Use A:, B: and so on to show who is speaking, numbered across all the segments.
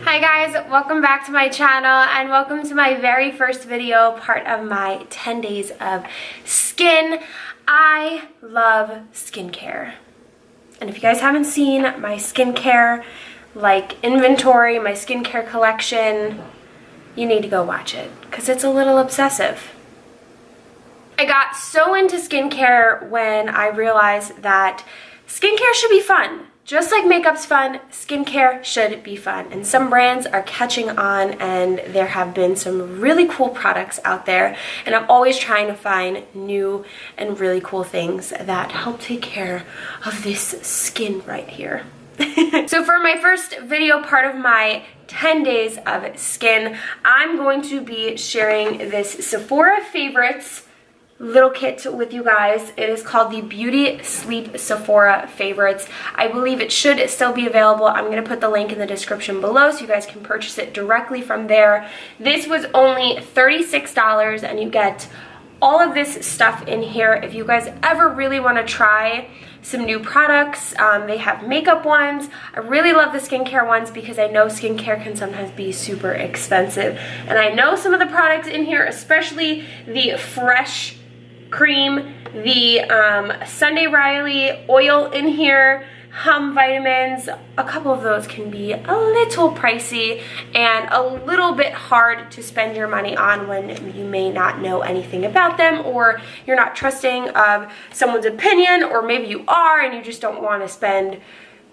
A: Hi guys, welcome back to my channel and welcome to my very first video, part of my 10 days of skin. I love skincare. And if you guys haven't seen my skincare inventory, my skincare collection, you need to go watch it because it's a little obsessive. I got so into skincare when I realized that skincare should be fun. Just like makeup's fun, skincare should be fun. And some brands are catching on, and there have been some really cool products out there. And I'm always trying to find new and really cool things that help take care of this skin right here. So for my first video, part of my 10 days of skin, I'm going to be sharing this Sephora Favorites little kit with you guys. It is called the Beauty Sleep Sephora Favorites. I believe it should still be available. I'm going to put the link in the description below so you guys can purchase it directly from there. This was only $36 and you get all of this stuff in here. If you guys ever really want to try some new products, they have makeup ones. I really love the skincare ones because I know skincare can sometimes be super expensive. And I know some of the products in here, especially the Fresh cream, the Sunday Riley oil in here, Hum vitamins. A couple of those can be a little pricey and a little bit hard to spend your money on when you may not know anything about them, or you're not trusting of someone's opinion, or maybe you are and you just don't want to spend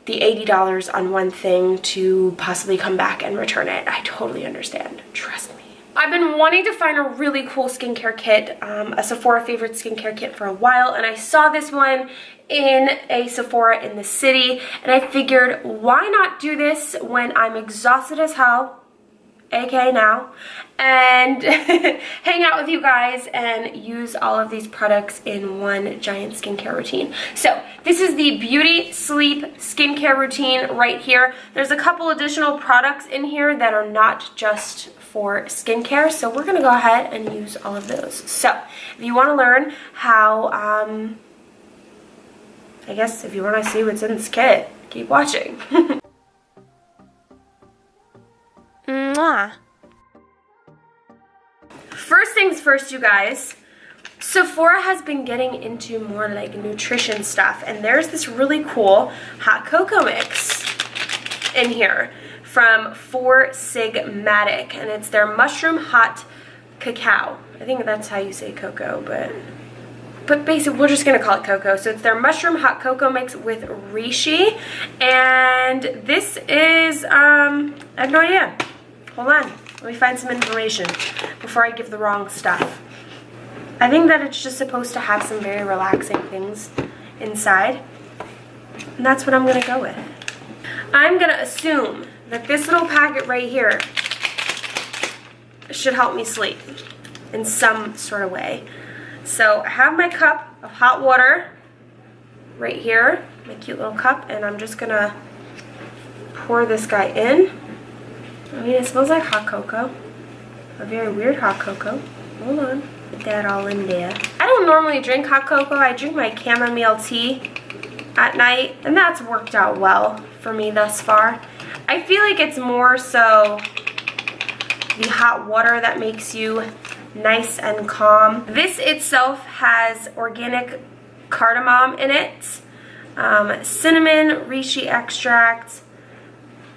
A: the $80 on one thing to possibly come back and return it. I totally understand. Trust me. I've been wanting to find a really cool skincare kit, a Sephora Favorite skincare kit for a while, and I saw this one in a Sephora in the city, and I figured, why not do this when I'm exhausted as hell, aka now, and hang out with you guys and use all of these products in one giant skincare routine. So this is the Beauty Sleep skincare routine right here. There's a couple additional products in here that are not just for skincare, so we're gonna go ahead and use all of those. So if you want to learn how, I guess if you want to see what's in this kit, keep watching. Mwah. First things first, you guys, Sephora has been getting into more like nutrition stuff, and there's this really cool hot cocoa mix in here from 4 Sigmatic, and it's their mushroom hot cacao. I think that's how you say cocoa, but basically we're just gonna call it cocoa. So it's their mushroom hot cocoa mix with reishi, and this is I have no idea. Hold on, let me find some information before I give the wrong stuff. I think that it's just supposed to have some very relaxing things inside, and that's what I'm gonna go with. I'm gonna assume that this little packet right here should help me sleep in some sort of way. So I have my cup of hot water right here, my cute little cup, and I'm just gonna pour this guy in. I mean, it smells like hot cocoa, a very weird hot cocoa. Hold on, put that all in there. I don't normally drink hot cocoa. I drink my chamomile tea at night, and that's worked out well for me thus far. I feel like it's more so the hot water that makes you nice and calm. This itself has organic cardamom in it, cinnamon, reishi extract,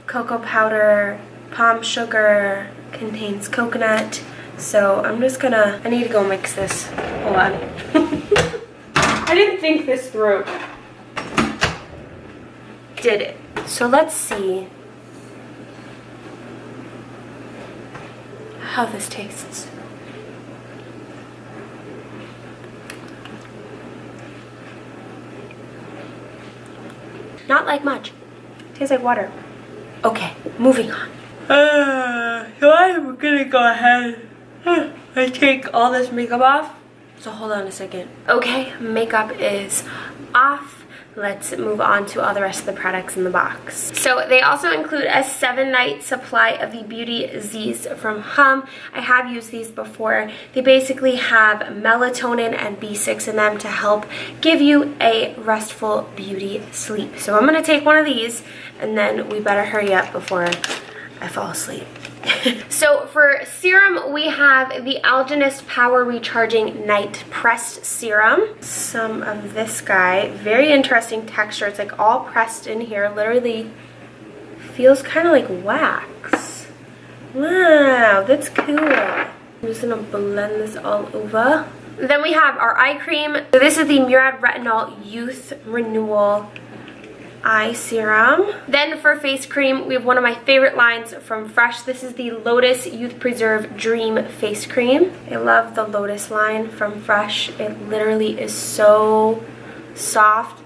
A: cocoa powder, palm sugar, contains coconut. So I'm just gonna, I need to go mix this. Hold on. I didn't think this through. Did it. So let's see how this tastes. Not like much. Tastes like water. Okay, moving on. So I'm gonna go ahead and take all this makeup off. So hold on a second. Okay, makeup is off. Let's move on to all the rest of the products in the box. So they also include a 7-night supply of the Beauty Z's from Hum. I have used these before. They basically have melatonin and B6 in them to help give you a restful beauty sleep. So I'm gonna take one of these, and then we better hurry up before I fall asleep. So for serum, we have the Algenist Power Recharging Night Pressed Serum. Some of this guy. Very interesting texture. It's like all pressed in here. Literally feels kind of like wax. Wow, that's cool. I'm just going to blend this all over. Then we have our eye cream. So this is the Murad Retinol Youth Renewal Eye Serum. Then for face cream, we have one of my favorite lines from Fresh. This is the Lotus Youth Preserve Dream Face Cream. I love the Lotus line from Fresh. It literally is so soft.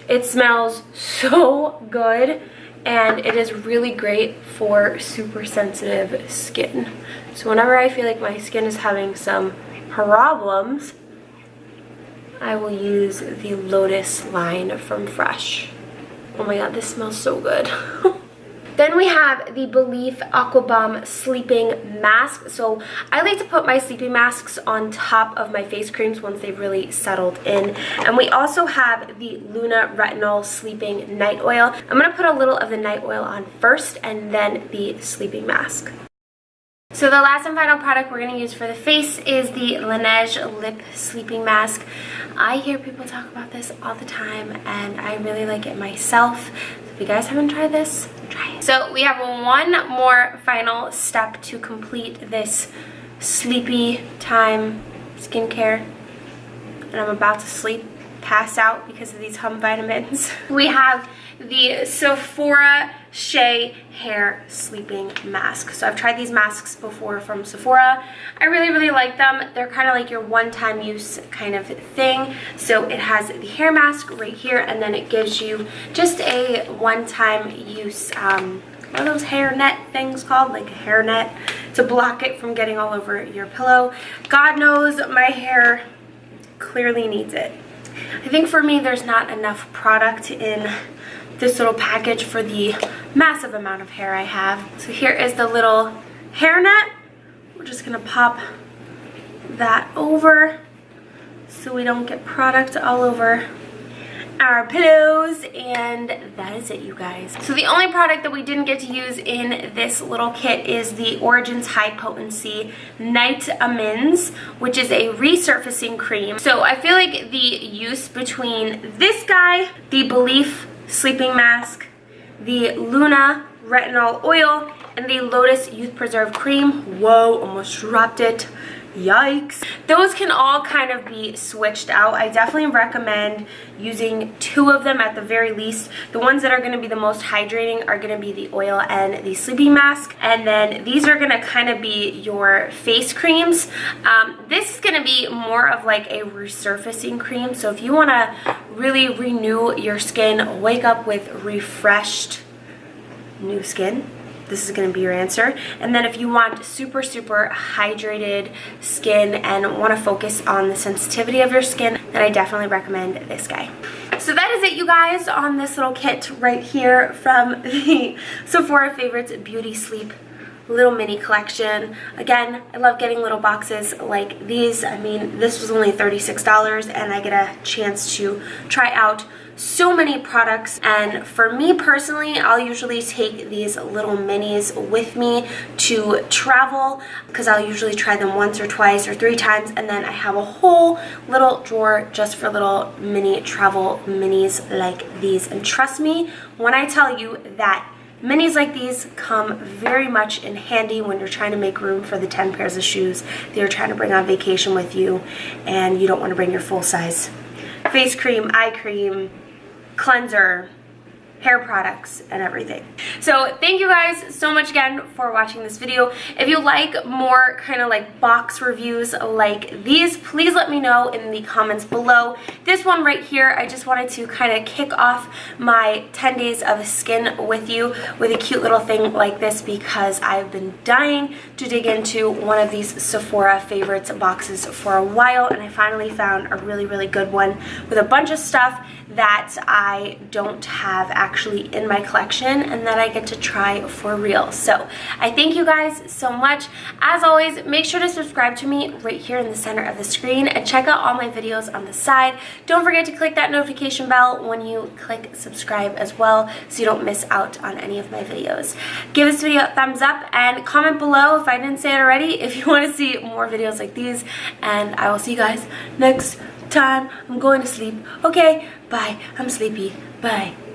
A: It smells so good, and it is really great for super sensitive skin. So whenever I feel like my skin is having some problems, I will use the Lotus line from Fresh. Oh my god, this smells so good. Then we have the Belief Aqua Bomb Sleeping Mask. So I like to put my sleeping masks on top of my face creams once they've really settled in. And we also have the Luna Retinol Sleeping Night Oil. I'm going to put a little of the night oil on first and then the sleeping mask. So the last and final product we're going to use for the face is the Laneige Lip Sleeping Mask. I hear people talk about this all the time, and I really like it myself. So if you guys haven't tried this, try it. So we have one more final step to complete this sleepy time skincare, and I'm about to sleep, pass out because of these hum vitamins. We have the Sephora Shea Hair Sleeping Mask. So I've tried these masks before from Sephora. I really like them. They're kind of like your one-time use kind of thing. So it has the hair mask right here, and then it gives you just a one-time use, what are those hair net things called? Like a hair net to block it from getting all over your pillow. God knows my hair clearly needs it. I think for me there's not enough product in this little package for the massive amount of hair I have. So here is the little hair net. We're just gonna pop that over so we don't get product all over our pillows, and that is it, you guys. So the only product that we didn't get to use in this little kit is the Origins High Potency Night Amends, which is a resurfacing cream. So I feel like the use between this guy, the Belief Sleeping Mask, the Luna Retinol Oil, and the Lotus Youth Preserve Cream. Whoa, almost dropped it. Yikes. Those can all kind of be switched out. I definitely recommend using two of them at the very least. The ones that are going to be the most hydrating are going to be the oil and the sleeping mask. And then these are going to kind of be your face creams. This is going to be more of like a resurfacing cream. So if you want to really renew your skin, wake up with refreshed new skin, this is going to be your answer. And then if you want super hydrated skin and want to focus on the sensitivity of your skin, then I definitely recommend this guy. So that is it, you guys, on this little kit right here from the Sephora Favorites Beauty Sleep little mini collection. Again, I love getting little boxes like these. I mean, this was only $36 and I get a chance to try out so many products. And for me personally, I'll usually take these little minis with me to travel because I'll usually try them once or twice or 3 times, and then I have a whole little drawer just for little mini travel minis like these. And trust me when I tell you that minis like these come very much in handy when you're trying to make room for the 10 pairs of shoes that you're trying to bring on vacation with you, and you don't want to bring your full-size face cream, eye cream, cleanser, hair products, and everything. So thank you guys so much again for watching this video. If you like more kind of like box reviews like these, please let me know in the comments below. This one right here, I just wanted to kind of kick off my 10 days of skin with you with a cute little thing like this because I've been dying to dig into one of these Sephora Favorites boxes for a while, and I finally found a really good one with a bunch of stuff that I don't have actually in my collection and that I get to try for real. So I thank you guys so much. As always, make sure to subscribe to me right here in the center of the screen and check out all my videos on the side. Don't forget to click that notification bell when you click subscribe as well so you don't miss out on any of my videos. Give this video a thumbs up and comment below if I didn't say it already if you want to see more videos like these, and I will see you guys next time. I'm going to sleep. Okay, bye. I'm sleepy. Bye.